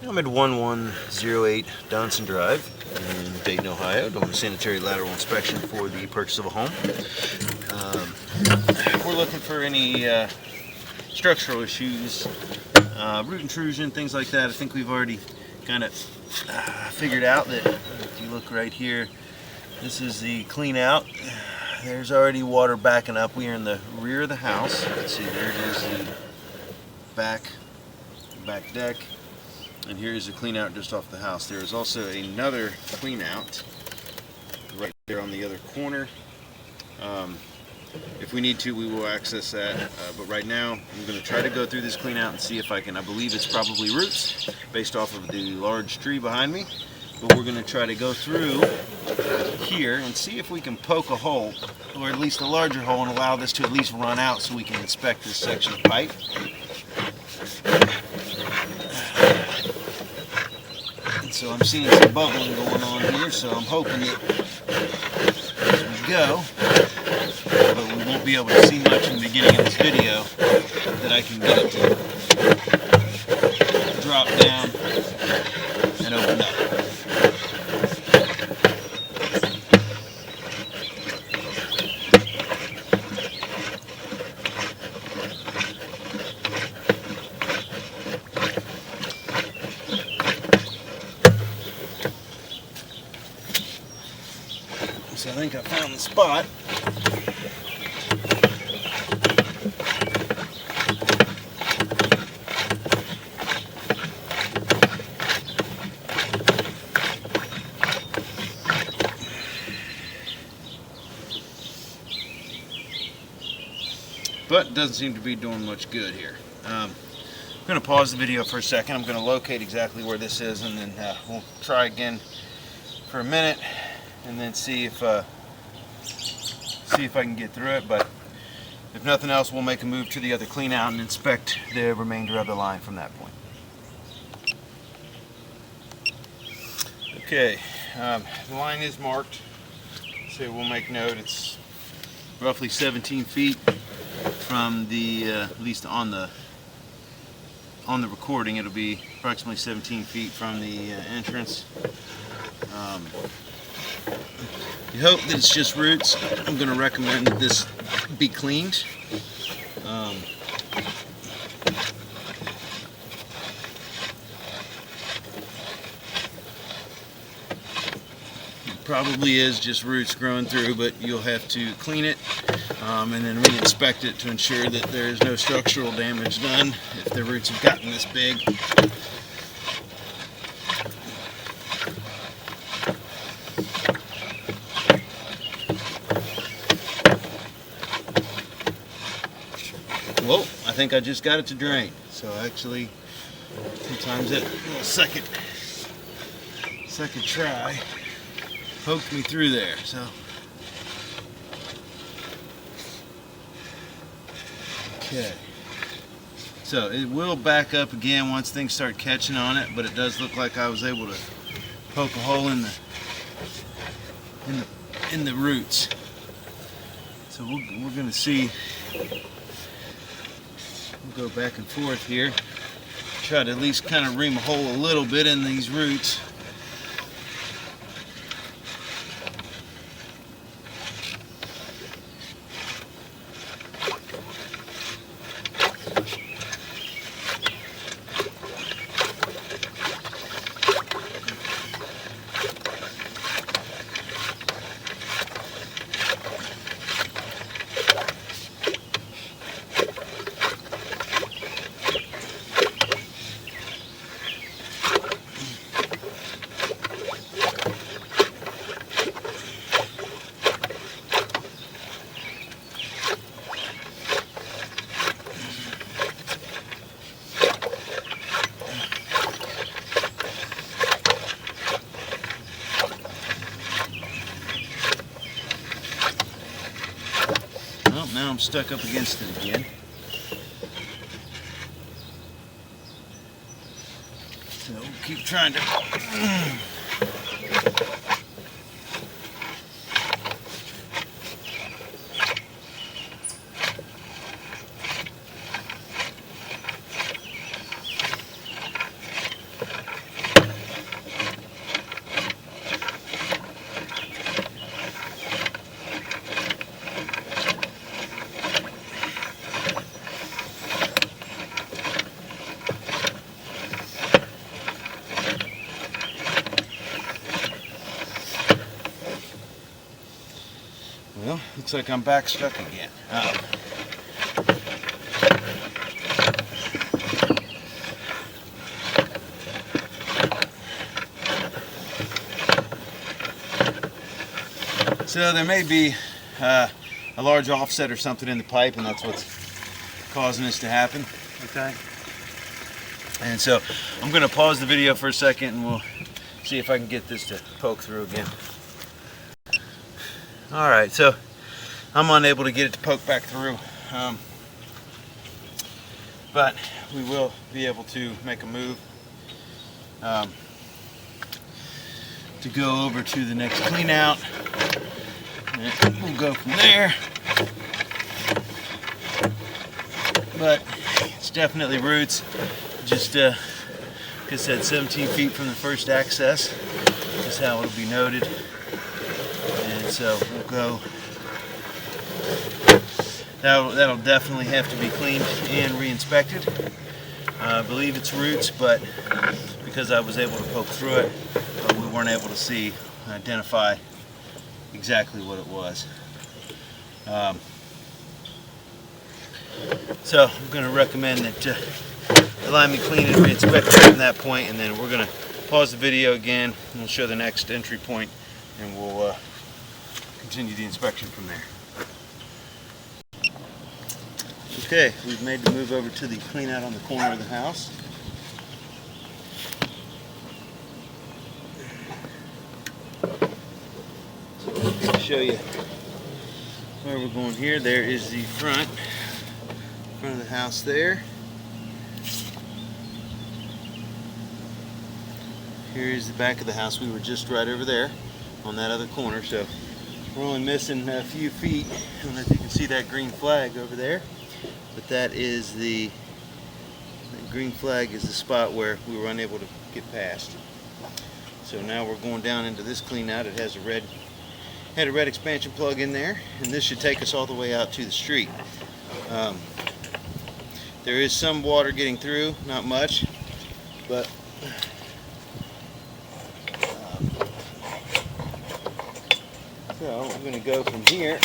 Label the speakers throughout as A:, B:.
A: I'm at 1108 Donson Drive in Dayton, Ohio, doing a sanitary lateral inspection for the purchase of a home. We're looking for any structural issues, root intrusion, things like that. I think we've already kind of figured out that if you look right here, this is the clean out. There's already water backing up. We are in the rear of the house. Let's see, there it is, the back deck. And here's the clean out just off the house. There is also another clean out right there on the other corner. If we need to, we will access that. But right now, I'm going to try to go through this clean out and see if I can. I believe it's probably roots based off of the large tree behind me. But we're going to try to go through here and see if we can poke a hole, or at least a larger hole, and allow this to at least run out so we can inspect this section of pipe. So I'm seeing some bubbling going on here, so I'm hoping that as we go, but we won't be able to see much in the beginning of this video, that I can get it to drop down and open up. So I think I found the spot. But it doesn't seem to be doing much good here. I'm going to pause the video for a second. I'm going to locate exactly where this is, and then we'll try again for a minute, and then see if I can get through it. But if nothing else, we'll make a move to the other clean out and inspect the remainder of the line from that point. Okay, the line is marked, so we'll make note it's roughly 17 feet from the, at least on the recording, it'll be approximately 17 feet from the entrance. You hope that it's just roots. I'm going to recommend that this be cleaned. It probably is just roots growing through, but you'll have to clean it and then re-inspect it to ensure that there is no structural damage done if the roots have gotten this big. Well, I think I just got it to drain. So actually, sometimes that little second try poked me through there. So, okay. So it will back up again once things start catching on it, but it does look like I was able to poke a hole in the roots. So we're going to see. We'll go back and forth here, try to at least kind of ream a hole a little bit in these roots. Now I'm stuck up against it again. So we'll keep trying to looks like I'm back stuck again. So there may be a large offset or something in the pipe, and that's what's causing this to happen. Okay. And so I'm going to pause the video for a second, and we'll see if I can get this to poke through again. All right, so I'm unable to get it to poke back through, but we will be able to make a move to go over to the next clean out. And we'll go from there, but it's definitely roots. Just like I said, 17 feet from the first access is how it'll be noted. And so we'll go. That'll definitely have to be cleaned and re-inspected. I believe it's roots, but because I was able to poke through it, we weren't able to identify exactly what it was. So I'm going to recommend that allow me clean and re-inspect it from that point, and then we're going to pause the video again, and we'll show the next entry point, and we'll continue the inspection from there. Okay, we've made the move over to the clean out on the corner of the house. To show you where we're going here, there is the front of the house there. Here is the back of the house. We were just right over there on that other corner, so we're only missing a few feet. I don't know if you can see that green flag over there, but that green flag is the spot where we were unable to get past. So now we're going down into this clean out. It has had a red expansion plug in there, and this should take us all the way out to the street. There is some water getting through, not much, but so I'm going to go from here.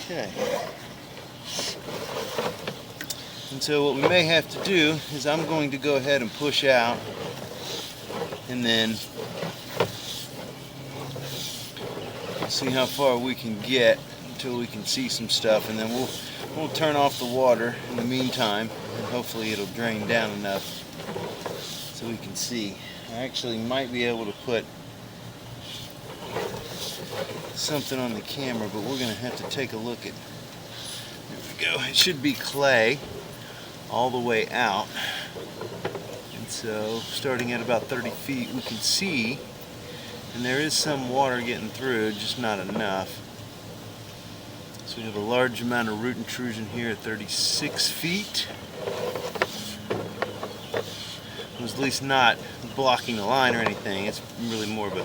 A: Okay. And so what we may have to do is I'm going to go ahead and push out, and then see how far we can get until we can see some stuff, and then we'll turn off the water in the meantime, and hopefully it'll drain down enough so we can see. I actually might be able to put something on the camera, but we're going to have to take a look at. There we go. It should be clay all the way out, and so starting at about 30 feet we can see, and there is some water getting through, just not enough. So we have a large amount of root intrusion here at 36 feet. It was at least not blocking the line or anything. It's really more of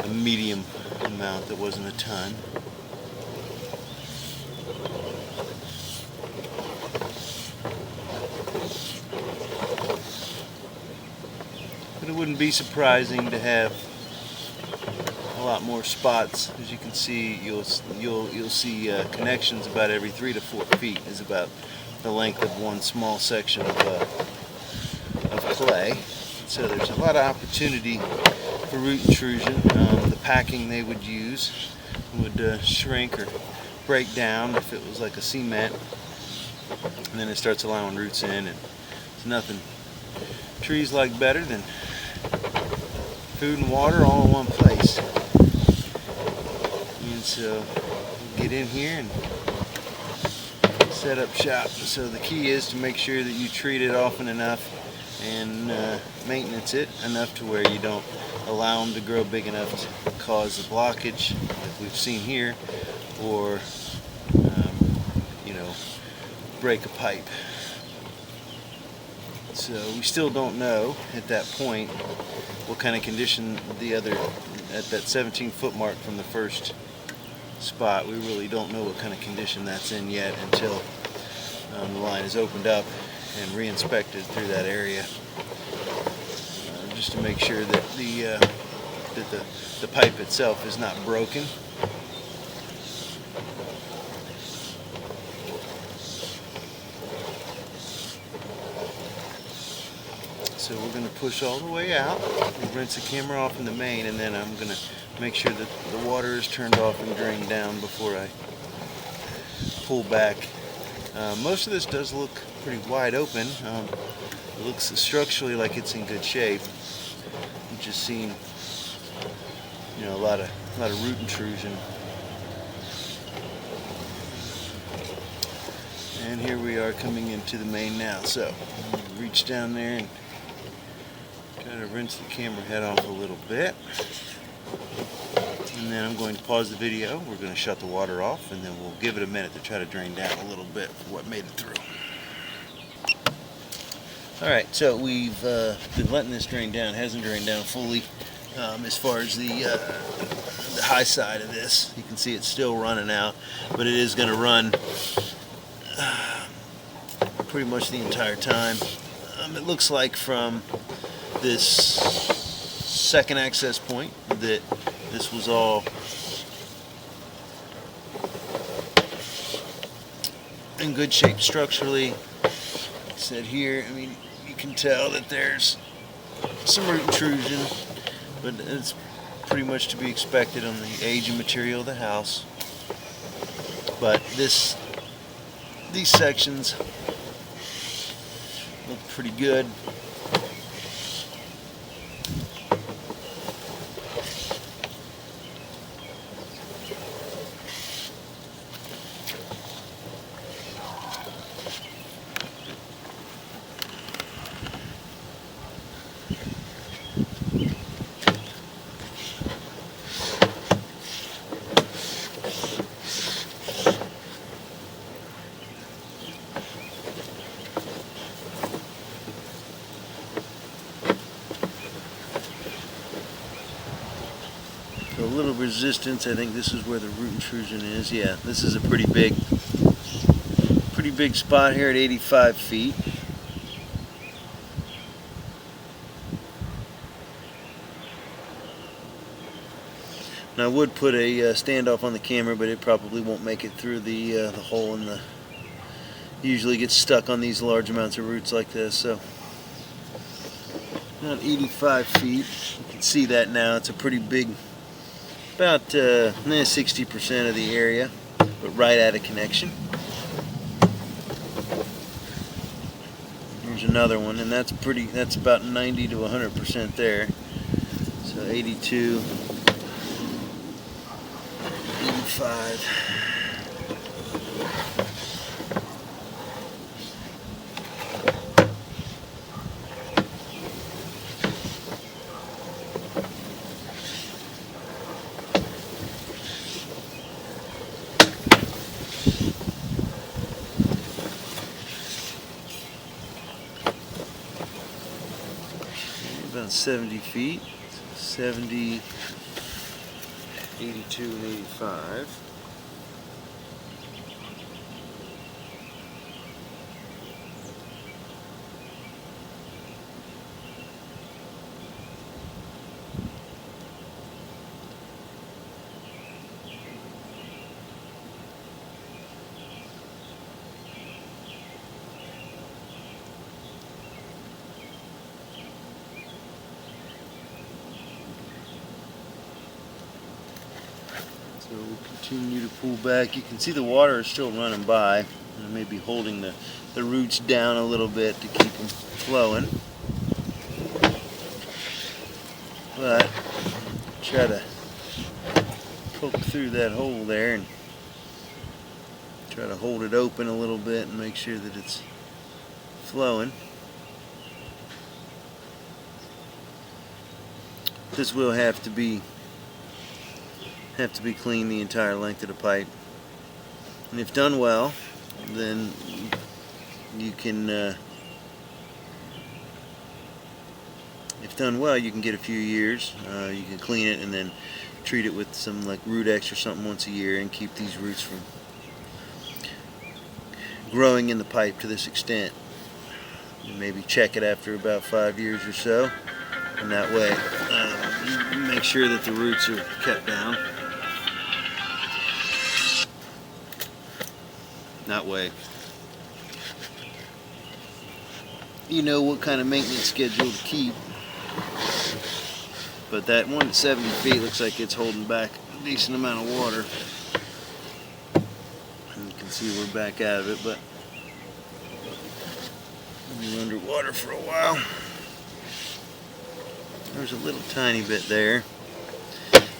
A: a medium amount that wasn't a ton. But it wouldn't be surprising to have a lot more spots. As you can see, you'll see connections about every 3 to 4 feet is about the length of one small section of clay. So there's a lot of opportunity for root intrusion. The packing they would use would shrink or break down if it was like a cement, and then it starts allowing roots in, and it's nothing trees like better than food and water all in one place. And so we'll get in here and set up shop. So the key is to make sure that you treat it often enough and maintenance it enough to where you don't allow them to grow big enough to cause a blockage like we've seen here, or break a pipe. So we still don't know at that point what kind of condition at that 17-foot mark from the first spot. We really don't know what kind of condition that's in yet until the line is opened up and re-inspected through that area, just to make sure that the pipe itself is not broken. So we're going to push all the way out. We'll rinse the camera off in the main, and then I'm going to make sure that the water is turned off and drained down before I pull back. Most of this does look pretty wide open. It looks structurally like it's in good shape. We've just seen, a lot of root intrusion. And here we are coming into the main now. So reach down there and try to rinse the camera head off a little bit. And then I'm going to pause the video. We're going to shut the water off, and then we'll give it a minute to try to drain down a little bit for what made it through. Alright, so we've been letting this drain down. It hasn't drained down fully as far as the high side of this. You can see it's still running out, but it is going to run pretty much the entire time. It looks like from this second access point that this was all in good shape structurally. Like I said here, I mean, you can tell that there's some root intrusion, but it's pretty much to be expected on the age and material of the house. But these sections look pretty good. So a little resistance. I think this is where the root intrusion is. Yeah, this is a pretty big spot here at 85 feet. Now I would put a standoff on the camera, but it probably won't make it through the hole in the. Usually gets stuck on these large amounts of roots like this. So about 85 feet. You can see that now. It's a pretty big. About 60% of the area, but right at a connection. Here's another one, and that's about 90 to 100% there. So 82, 85. About 70 feet, 70, 82, and 85. So we'll continue to pull back. You can see the water is still running by. I may be holding the roots down a little bit to keep them flowing. But try to poke through that hole there and try to hold it open a little bit and make sure that it's flowing. This will have to be cleaned the entire length of the pipe, and if done well, then you can if done well, you can get a few years. You can clean it and then treat it with some like root X or something once a year and keep these roots from growing in the pipe to this extent. And maybe check it after about 5 years or so, and that way you make sure that the roots are kept down. That way you know what kind of maintenance schedule to keep. But that one at 70 feet looks like it's holding back a decent amount of water. And you can see we're back out of it, but we were underwater for a while. There's a little tiny bit there.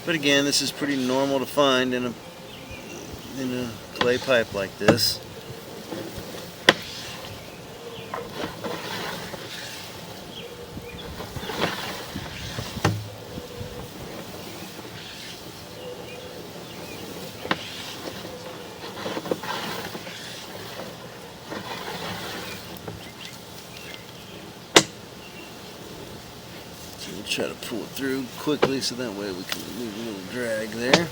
A: But again, this is pretty normal to find in a clay pipe like this. We'll try to pull it through quickly so that way we can leave a little drag there.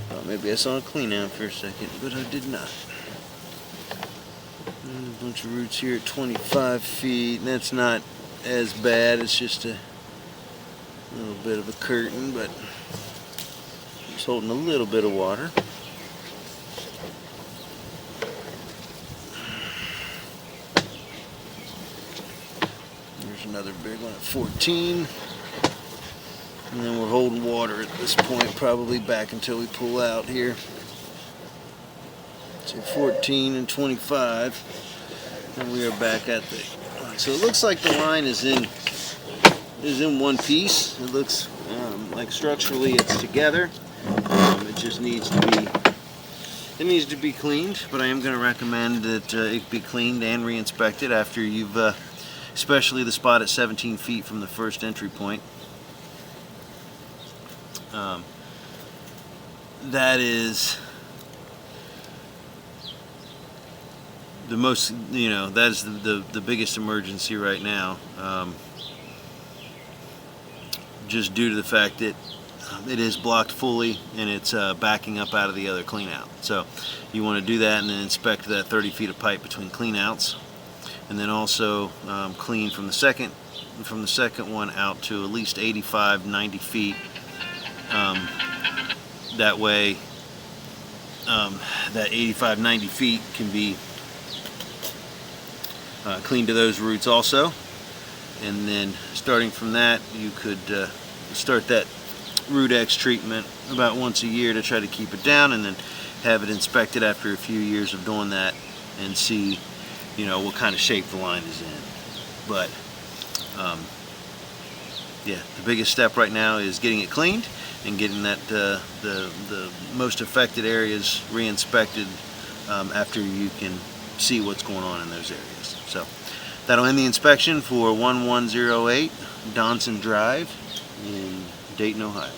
A: Well, maybe I saw it clean out for a second, but I did not. A bunch of roots here at 25 feet, and that's not as bad. It's just a little bit of a curtain, but it's holding a little bit of water. There's another big one at 14. And then we're holding water at this point, probably back until we pull out here. So 14 and 25. And we are back at the. So it looks like the line is in one piece. It looks like structurally it's together. It just needs to be cleaned. But I am going to recommend that it be cleaned and re-inspected after you've, especially the spot at 17 feet from the first entry point. That is the most, that is the biggest emergency right now, just due to the fact that it is blocked fully and it's backing up out of the other clean out. So you want to do that and then inspect that 30 feet of pipe between clean outs, and then also clean from the second one out to at least 85-90 feet. That way that 85-90 feet can be clean to those roots also, and then starting from that you could start that root X treatment about once a year to try to keep it down, and then have it inspected after a few years of doing that and see what kind of shape the line is in. But yeah, the biggest step right now is getting it cleaned and getting that the most affected areas re-inspected after you can see what's going on in those areas. So that'll end the inspection for 1108 Donson Drive in Dayton, Ohio.